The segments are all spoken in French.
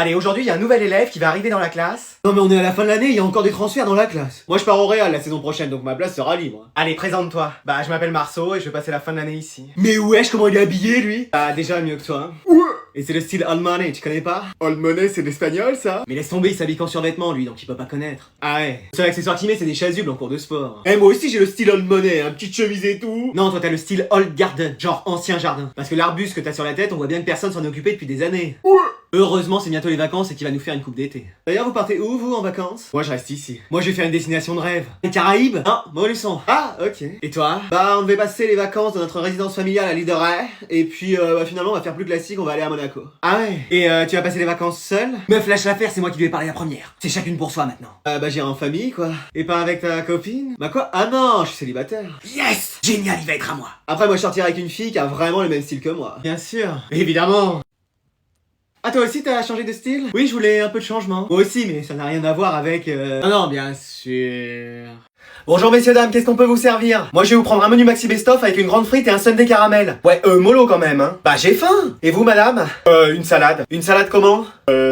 Allez, aujourd'hui, il y a un nouvel élève qui va arriver dans la classe. Non mais on est à la fin de l'année, il y a encore des transferts dans la classe. Moi je pars au Real la saison prochaine, donc ma place sera libre. Allez, présente-toi. Bah, je m'appelle Marceau et je vais passer la fin de l'année ici. Mais wesh, comment il est habillé lui? Bah, déjà mieux que toi. Ouais. Et c'est le style old money, tu connais pas? Old money, c'est l'espagnol, ça? Mais laisse tomber, il s'habille qu'en survêtement lui, donc il peut pas connaître. Ah ouais. Le seul accessoire qu'il met, c'est des chasubles en cours de sport. Eh, moi aussi j'ai le style old money, hein, petite chemise et tout. Non, toi t'as le style old garden, genre ancien jardin. Parce que l'arbuste que t'as sur la tête, on voit bien que personne s'en est occupé depuis des années. Ouais. Heureusement, c'est bientôt les vacances et qu'il va nous faire une coupe d'été. D'ailleurs, vous partez où, vous, en vacances? Moi, je reste ici. Moi, je vais faire une destination de rêve. Les Caraïbes? Ah, Montluçon. Ah, ok. Et toi? Bah, on devait passer les vacances dans notre résidence familiale à l'île de Ré. Et puis, finalement, on va faire plus classique, on va aller à Monaco. Ah ouais? Et tu vas passer les vacances seul? Meuf, lâche l'affaire, c'est moi qui lui ai parlé la première. C'est chacune pour soi maintenant. Bah, j'irai en famille, quoi. Et pas avec ta copine? Bah quoi? Ah non, je suis célibataire. Yes! Génial, il va être à moi. Après, moi, je sortirai avec une fille qui a vraiment le même style que moi. Bien sûr. Évidemment. Ah, toi aussi, t'as changé de style? Oui, je voulais un peu de changement. Moi aussi, mais ça n'a rien à voir avec... Non, non, bien sûr. Bonjour messieurs dames, qu'est-ce qu'on peut vous servir? Moi je vais vous prendre un menu maxi best-of avec une grande frite et un sundae caramel. Ouais, mollo quand même, hein. Bah j'ai faim. Et vous madame? Une salade. Une salade comment?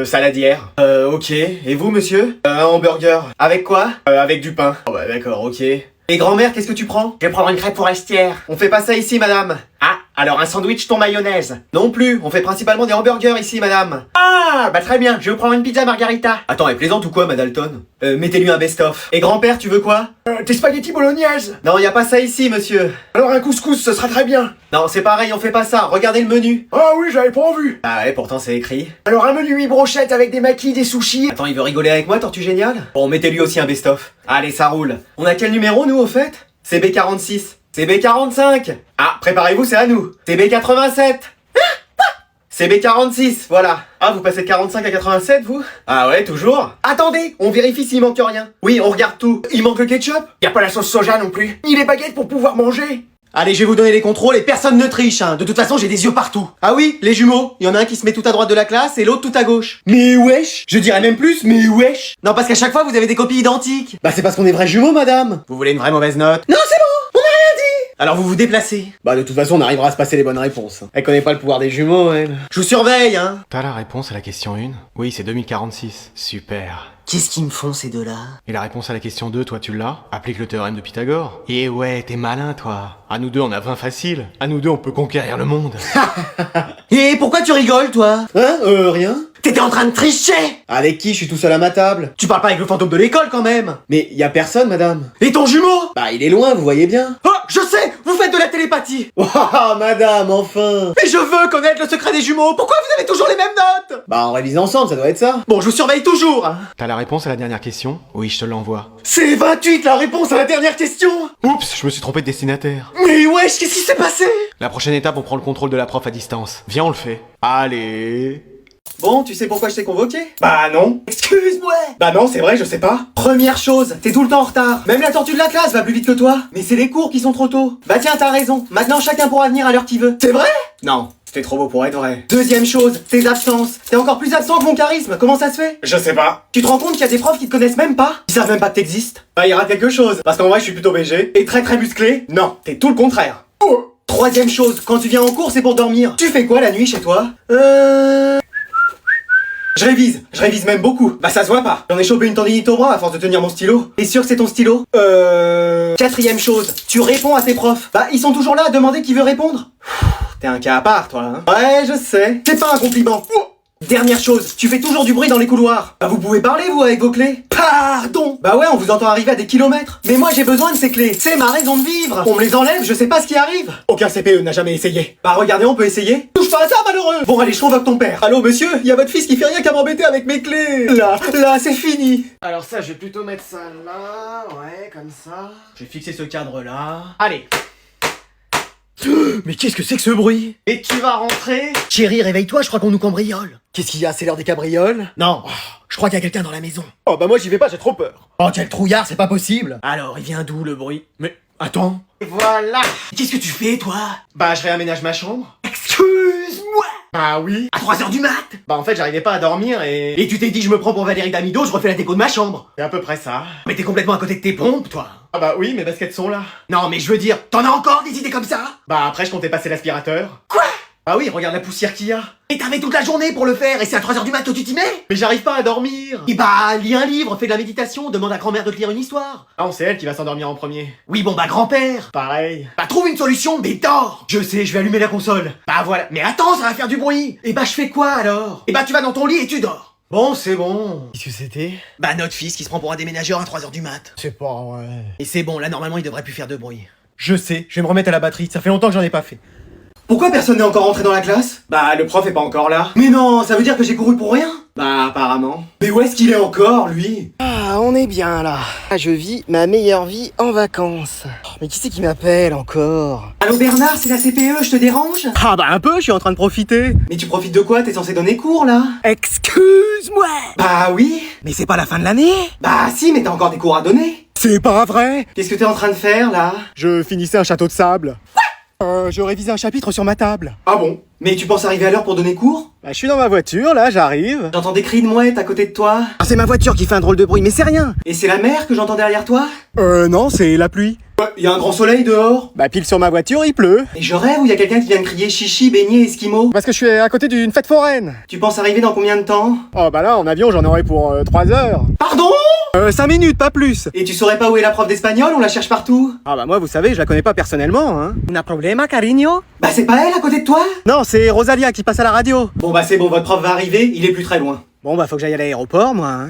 Saladière. Ok. Et vous monsieur? Un hamburger. Avec quoi? Avec du pain. Oh bah d'accord, ok. Et grand-mère, qu'est-ce que tu prends? Je vais prendre une crêpe forestière. On fait pas ça ici madame. Ah, alors un sandwich thon mayonnaise. Non plus, on fait principalement des hamburgers ici madame. Ah, bah très bien, je vais vous prendre une pizza margarita. Attends, elle plaisante ou quoi, Madalton? Mettez-lui un best-of. Et grand-père, tu veux quoi? Des spaghettis bolognaises. Non, y a pas ça ici, monsieur. Alors un couscous, ce sera très bien. Non, c'est pareil, on fait pas ça. Regardez le menu. Ah oui, j'avais pas vu. Ah ouais, pourtant c'est écrit. Alors un menu 8 brochettes avec des maquis, des sushis. Attends, il veut rigoler avec moi, Tortue Génial? Bon, mettez-lui aussi un best-of. Allez, ça roule. On a quel numéro, nous, au fait? C'est B46. C'est B45. Ah, préparez-vous, c'est à nous. C'est B87. C'est B46, voilà. Ah, vous passez de 45 à 87, vous? Ah ouais, toujours? Attendez, on vérifie s'il manque rien. Oui, on regarde tout. Il manque le ketchup? Y a pas la sauce soja non plus. Ni les baguettes pour pouvoir manger. Allez, je vais vous donner les contrôles et personne ne triche, hein. De toute façon, j'ai des yeux partout. Ah oui, les jumeaux. Il y en a un qui se met tout à droite de la classe et l'autre tout à gauche. Mais wesh. Je dirais même plus, mais wesh. Non, parce qu'à chaque fois, vous avez des copies identiques. Bah c'est parce qu'on est vrais jumeaux, madame. Vous voulez une vraie mauvaise note? Non, c'est bon, on a rien dit. Alors vous vous déplacez. Bah de toute façon, on arrivera à se passer les bonnes réponses. Elle connaît pas le pouvoir des jumeaux, elle. Je vous surveille, hein. T'as la réponse à la question 1? Oui, c'est 2046. Super. Qu'est-ce qu'ils me font ces deux-là? Et la réponse à la question 2, toi tu l'as? Applique le théorème de Pythagore. Et ouais, t'es malin toi. À nous deux on a 20 faciles. À nous deux on peut conquérir le monde. Et pourquoi tu rigoles, toi? Hein? Rien. T'étais en train de tricher. Avec qui? Je suis tout seul à ma table. Tu parles pas avec le fantôme de l'école quand même. Mais y a personne, madame. Et ton jumeau? Bah, il est loin, vous voyez bien. Oh, je sais, vous faites de la télépathie. Oh, madame, enfin. Mais je veux connaître le secret des jumeaux. Pourquoi vous avez toujours les mêmes notes? Bah, on révise ensemble, ça doit être ça. Bon, je vous surveille toujours. T'as la réponse à la dernière question? Oui, je te l'envoie. C'est 28 la réponse à la dernière question. Oups, je me suis trompé de destinataire. Mais wesh, qu'est-ce qui s'est passé? La prochaine étape, on prend le contrôle de la prof à distance. Viens, on le fait. Allez. Bon, tu sais pourquoi je t'ai convoqué? Bah non. Excuse-moi. Bah non, c'est vrai, je sais pas. Première chose, t'es tout le temps en retard. Même la tortue de la classe va plus vite que toi. Mais c'est les cours qui sont trop tôt. Bah tiens, t'as raison. Maintenant, chacun pourra venir à l'heure qu'il veut. C'est vrai? Non, c'était trop beau pour être vrai. Deuxième chose, tes absences. T'es encore plus absent que mon charisme. Comment ça se fait? Je sais pas. Tu te rends compte qu'il y a des profs qui te connaissent même pas? Ils savent même pas que t'existes? Bah, il y aura quelque chose. Parce qu'en vrai, je suis plutôt BG. Et très très musclé. Non, t'es tout le contraire. Oh. Troisième chose, quand tu viens en cours, c'est pour dormir. Tu fais quoi la nuit chez toi? Je révise même beaucoup. Bah ça se voit pas. J'en ai chopé une tendinite au bras à force de tenir mon stylo. T'es sûr que c'est ton stylo? Quatrième chose, tu réponds à tes profs. Bah ils sont toujours là à demander qui veut répondre. T'es un cas à part toi, hein. Ouais, je sais. C'est pas un compliment. Dernière chose, tu fais toujours du bruit dans les couloirs. Bah vous pouvez parler vous avec vos clés. Pardon. Bah ouais, on vous entend arriver à des kilomètres. Mais moi j'ai besoin de ces clés. C'est ma raison de vivre. On me les enlève, je sais pas ce qui arrive. Aucun CPE n'a jamais essayé. Bah regardez, on peut essayer. Touche pas à ça, malheureux. Bon allez, je convoque ton père. Allô monsieur, y a votre fils qui fait rien qu'à m'embêter avec mes clés. Là, c'est fini. Alors ça, je vais plutôt mettre ça là, ouais, comme ça. Je vais fixer ce cadre là. Allez. Mais qu'est-ce que c'est que ce bruit? Et tu vas rentrer? Chérie, réveille-toi, je crois qu'on nous cambriole. Qu'est-ce qu'il y a? C'est l'heure des cabrioles? Non, je crois qu'il y a quelqu'un dans la maison. Oh bah moi j'y vais pas, j'ai trop peur. Oh, quel trouillard, c'est pas possible. Alors, il vient d'où le bruit? Mais, attends. Et voilà. Qu'est-ce que tu fais, toi? Bah je réaménage ma chambre. Excuse-moi. Bah oui. À 3h du mat. Bah en fait j'arrivais pas à dormir et... Et tu t'es dit, je me prends pour Valérie Damido, je refais la déco de ma chambre. C'est à peu près ça. Mais t'es complètement à côté de tes pompes, toi. Ah bah oui, mes baskets sont là. Non, mais je veux dire, t'en as encore des idées comme ça? Bah après je comptais passer l'aspirateur. Quoi? Ah oui, regarde la poussière qu'il y a. Et t'avais toute la journée pour le faire, et c'est à 3h du mat que tu t'y mets. Mais j'arrive pas à dormir. Et bah, lis un livre, fais de la méditation, demande à grand-mère de te lire une histoire. Ah, c'est elle qui va s'endormir en premier. Oui, bon bah grand-père. Pareil. Bah trouve une solution, mais dors. Je sais, je vais allumer la console. Bah voilà. Mais attends, ça va faire du bruit. Et bah je fais quoi alors? Et bah tu vas dans ton lit et tu dors. Bon, c'est bon. Qu'est-ce que c'était? Bah notre fils qui se prend pour un déménageur à 3h du mat. C'est pas vrai. Et c'est bon, là normalement il devrait plus faire de bruit. Je sais, je vais me remettre à la batterie, ça fait longtemps que j'en ai pas fait. Pourquoi personne n'est encore rentré dans la classe? Bah, le prof est pas encore là. Mais non, ça veut dire que j'ai couru pour rien? Bah, apparemment. Mais où est-ce qu'il est encore, lui? Ah, on est bien là. Je vis ma meilleure vie en vacances. Oh, mais qui c'est qui m'appelle encore? Allô Bernard, c'est la CPE, je te dérange? Ah bah un peu, je suis en train de profiter. Mais tu profites de quoi? T'es censé donner cours, là? Excuse-moi. Bah oui. Mais c'est pas la fin de l'année? Bah si, mais t'as encore des cours à donner. C'est pas vrai. Qu'est-ce que t'es en train de faire, là? Je finissais un château de sable. Je révisais un chapitre sur ma table. Ah bon? Mais tu penses arriver à l'heure pour donner cours? Bah, je suis dans ma voiture, là, j'arrive. J'entends des cris de mouettes à côté de toi. Ah, c'est ma voiture qui fait un drôle de bruit, mais c'est rien. Et c'est la mer que j'entends derrière toi? Non, c'est la pluie. Y a un grand soleil dehors. Bah, pile sur ma voiture, il pleut. Et je rêve ou y a quelqu'un qui vient de crier chichi, beignet, esquimau? Parce que je suis à côté d'une fête foraine. Tu penses arriver dans combien de temps? Oh, bah là, en avion, j'en aurai pour 3 heures. Pardon? 5 minutes, pas plus. Et tu saurais pas où est la prof d'espagnol? On la cherche partout. Ah bah moi, vous savez, je la connais pas personnellement, hein. Un problema, cariño? Bah c'est pas elle à côté de toi? Non, c'est Rosalia qui passe à la radio. Bon bah c'est bon, votre prof va arriver, il est plus très loin. Bon bah faut que j'aille à l'aéroport, moi, hein.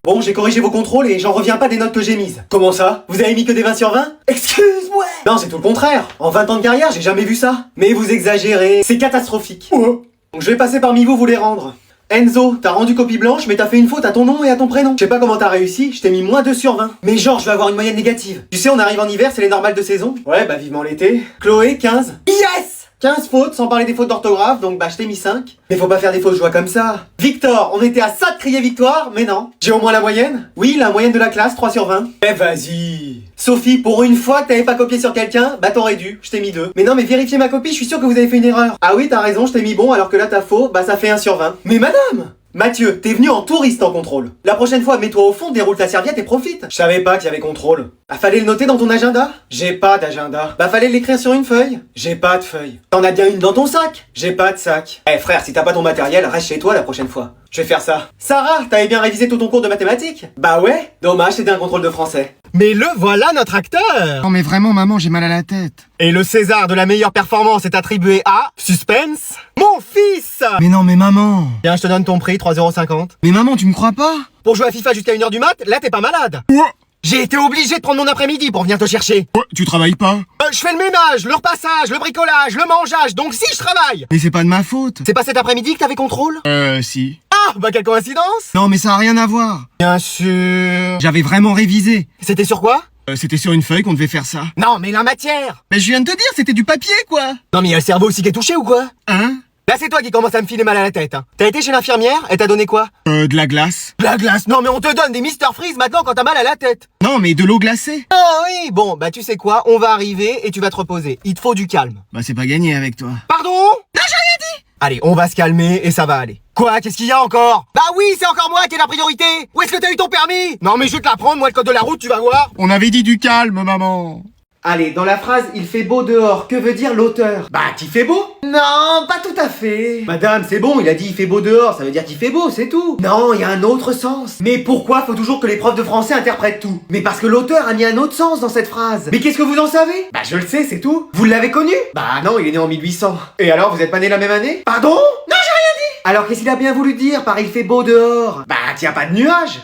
Bon, j'ai corrigé vos contrôles et j'en reviens pas des notes que j'ai mises. Comment ça? Vous avez mis que des 20 sur 20? Excuse-moi! Non, c'est tout le contraire. En 20 ans de carrière, j'ai jamais vu ça. Mais vous exagérez, c'est catastrophique. Oh. Donc je vais passer parmi vous les rendre. Enzo, t'as rendu copie blanche, mais t'as fait une faute à ton nom et à ton prénom. Je sais pas comment t'as réussi, je t'ai mis moins 2 sur 20. Mais genre, je vais avoir une moyenne négative. Tu sais, on arrive en hiver, c'est les normales de saison. Ouais, bah vivement l'été. Chloé, 15. Yes! 15 fautes, sans parler des fautes d'orthographe, donc bah je t'ai mis 5. Mais faut pas faire des fausses joies comme ça. Victor, on était à ça de crier victoire, mais non. J'ai au moins la moyenne? Oui, la moyenne de la classe, 3 sur 20. Eh vas-y. Sophie, pour une fois que t'avais pas copié sur quelqu'un, bah t'aurais dû, je t'ai mis 2. Mais non, mais vérifiez ma copie, je suis sûr que vous avez fait une erreur. Ah oui, t'as raison, je t'ai mis bon, alors que là t'as faux, bah ça fait 1 sur 20. Mais madame! Mathieu, t'es venu en touriste en contrôle. La prochaine fois, mets-toi au fond, déroule ta serviette et profite. Je savais pas qu'il y avait contrôle. Ah, fallait le noter dans ton agenda? J'ai pas d'agenda. Bah, fallait l'écrire sur une feuille? J'ai pas de feuille. T'en as bien une dans ton sac? J'ai pas de sac. Eh frère, si t'as pas ton matériel, reste chez toi la prochaine fois. Je vais faire ça. Sarah, t'avais bien révisé tout ton cours de mathématiques? Bah ouais. Dommage, c'était un contrôle de français. Mais le voilà, notre acteur. Non mais vraiment maman, j'ai mal à la tête. Et le César de la meilleure performance est attribué à... Suspense, mon fils. Mais non mais maman. Tiens, je te donne ton prix, 3,50 €. Mais maman, tu me crois pas? Pour jouer à FIFA jusqu'à 1h du mat, là t'es pas malade. Ouais. J'ai été obligé de prendre mon après-midi pour venir te chercher. Ouais, tu travailles pas? Je fais le ménage, le repassage, le bricolage, le mangeage, donc si je travaille. Mais c'est pas de ma faute. C'est pas cet après-midi que t'avais contrôle? Si. Ah, bah quelle coïncidence. Non mais ça a rien à voir. Bien sûr. J'avais vraiment révisé. C'était sur quoi? C'était sur une feuille qu'on devait faire ça. Non, mais la matière. Mais je viens de te dire, c'était du papier quoi. Non, mais il y a le cerveau aussi qui est touché ou quoi? Hein? Là, c'est toi qui commence à me filer mal à la tête. Hein. T'as été chez l'infirmière, elle t'a donné quoi? De la glace. De la glace. Non, mais on te donne des Mister Freeze maintenant quand t'as mal à la tête. Non mais de l'eau glacée. Ah oui, bon, bah tu sais quoi, on va arriver et tu vas te reposer. Il te faut du calme. Bah c'est pas gagné avec toi. Pardon? Non, j'ai rien dit. Allez, on va se calmer et ça va aller. Quoi? Qu'est-ce qu'il y a encore? Bah oui, c'est encore moi qui ai la priorité. Où est-ce que t'as eu ton permis? Non, mais je vais te la prendre, moi, le code de la route, tu vas voir. On avait dit du calme maman. Allez, dans la phrase « Il fait beau dehors », que veut dire l'auteur? Bah qu'il fait beau? Non, pas tout à fait. Madame, c'est bon, il a dit il fait beau dehors, ça veut dire qu'il fait beau, c'est tout. Non, il y a un autre sens. Mais pourquoi faut toujours que les profs de français interprètent tout? Mais parce que l'auteur a mis un autre sens dans cette phrase. Mais qu'est-ce que vous en savez? Bah je le sais, c'est tout. Vous l'avez connu? Bah non, il est né en 1800. Et alors, vous êtes pas né la même année? Pardon? Non, j'ai rien dit. Alors qu'est-ce qu'il a bien voulu dire par « Il fait beau dehors » ? Bah qu'il y a pas de nuages.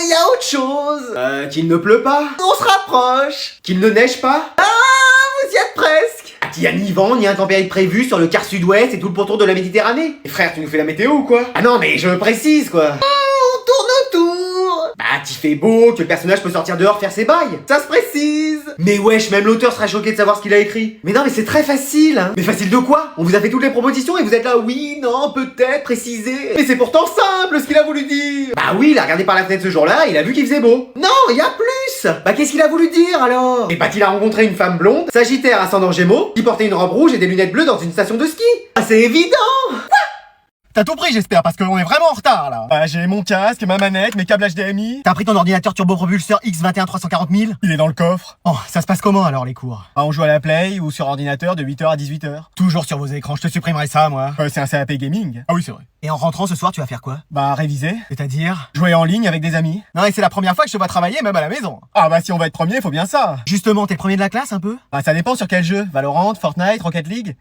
Y a autre chose. Qu'il ne pleut pas. On se rapproche. Qu'il ne neige pas. Vous y êtes presque. Qu'il y a ni vent, ni intempérie prévue sur le quart sud-ouest et tout le pourtour de la Méditerranée. Et frère, tu nous fais la météo ou quoi? Ah non, mais je précise quoi. On tourne autour. Bah, qu'il fait beau, que le personnage peut sortir dehors faire ses bails. Ça se précise. Mais wesh, même l'auteur sera choqué de savoir ce qu'il a écrit. Mais non, mais c'est très facile. Hein. Mais facile de quoi? On vous a fait toutes les propositions et vous êtes là, oui, non, peut-être, préciser. Mais c'est pourtant simple ce qu'il a voulu dire. Bah oui, il a regardé par la fenêtre ce jour-là, il a vu qu'il faisait beau. Non, il y a plus. Bah qu'est-ce qu'il a voulu dire alors? Et bah qu'il a rencontré une femme blonde, sagittaire ascendant Gémeaux, qui portait une robe rouge et des lunettes bleues dans une station de ski. Ah c'est évident. T'as tout pris, j'espère, parce qu'on est vraiment en retard, là. Bah, j'ai mon casque, ma manette, mes câbles HDMI. T'as pris ton ordinateur turbopropulseur X21 340 000? Il est dans le coffre. Oh, ça se passe comment, alors, les cours? Ah, on joue à la Play ou sur ordinateur de 8h à 18h. Toujours sur vos écrans, je te supprimerai ça, moi. C'est un CAP gaming. Ah oui, c'est vrai. Et en rentrant ce soir, tu vas faire quoi? Bah, réviser. C'est-à-dire? Jouer en ligne avec des amis. Non, et c'est la première fois que je te vois travailler, même à la maison. Ah bah, si on va être premier, faut bien ça. Justement, t'es le premier de la classe, un peu? Ah, ça dépend sur quel jeu. Valorant, Fortnite, Rocket League.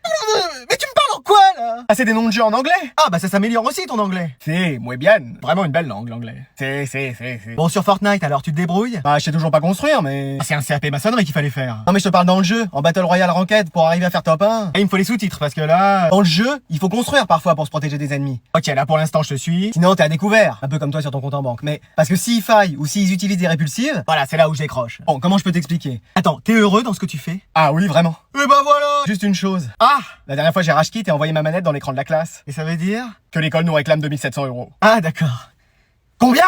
Mais tu me parles en quoi, là? Ah, c'est des noms de jeux en anglais. Ah, bah ça s'améliore aussi, ton anglais. C'est muy bien. Vraiment une belle langue, l'anglais. C'est. Bon, sur Fortnite, alors, tu te débrouilles? Bah, je sais toujours pas construire, mais... Ah, c'est un CAP maçonnerie qu'il fallait faire. Non mais je te parle dans le jeu, en Battle Royale Ranked, pour arriver à faire top 1. Et il me faut les sous-titres, parce que là... Dans le jeu, il faut construire parfois pour se protéger des ennemis. Ok, là, pour l'instant, je te suis. Sinon t'es à découvert, un peu comme toi sur ton compte en banque. Mais parce que s'ils faillent ou s'ils utilisent des répulsives... Voilà, c'est là où je décroche. Bon, comment je peux t'expliquer? Attends, t'es heureux dans ce que tu fais? Ah oui, vraiment. Eh ben voilà! Juste une chose. Ah! La dernière fois j'ai rage quit et envoyé ma manette dans l'écran de la classe. Et ça veut dire? Que l'école nous réclame 2700 €. Ah, d'accord. Combien?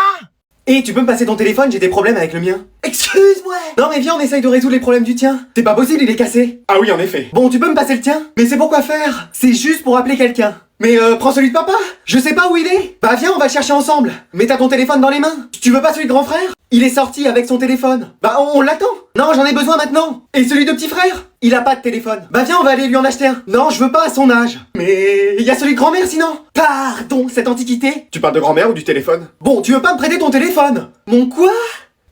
Et tu peux me passer ton téléphone, j'ai des problèmes avec le mien. Excuse-moi. Non mais viens, on essaye de résoudre les problèmes du tien. C'est pas possible, il est cassé. Ah oui, en effet. Bon, tu peux me passer le tien? Mais c'est pour quoi faire? C'est juste pour appeler quelqu'un. Mais prends celui de papa. Je sais pas où il est. Bah viens, on va le chercher ensemble. Mais t'as ton téléphone dans les mains. Tu veux pas celui de grand frère? Il est sorti avec son téléphone. Bah on l'attend. Non, j'en ai besoin maintenant. Et celui de petit frère? Il a pas de téléphone. Bah viens, on va aller lui en acheter un. Non, je veux pas à son âge. Mais il y a celui de grand-mère sinon. Pardon, cette antiquité. Tu parles de grand-mère ou du téléphone? Bon, tu veux pas me prêter ton téléphone? Mon quoi?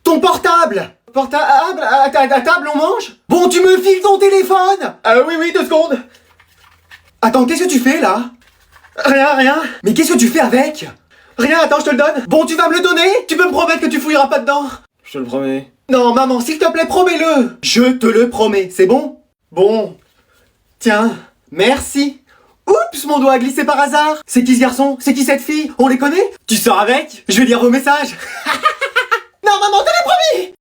Ton portable. Portable? À table on mange? Bon, tu me files ton téléphone. Oui, 2 secondes. Attends, qu'est-ce que tu fais là? Rien. Mais qu'est-ce que tu fais avec? Rien, attends, je te le donne. Bon, tu vas me le donner? Tu peux me promettre que tu fouilleras pas dedans? Je te le promets. Non, maman, s'il te plaît, promets-le. Je te le promets, c'est bon? Bon. Tiens, merci. Oups, mon doigt a glissé par hasard. C'est qui ce garçon? C'est qui cette fille? On les connaît? Tu sors avec? Je vais lire vos messages. Non, maman, te l'ai promis.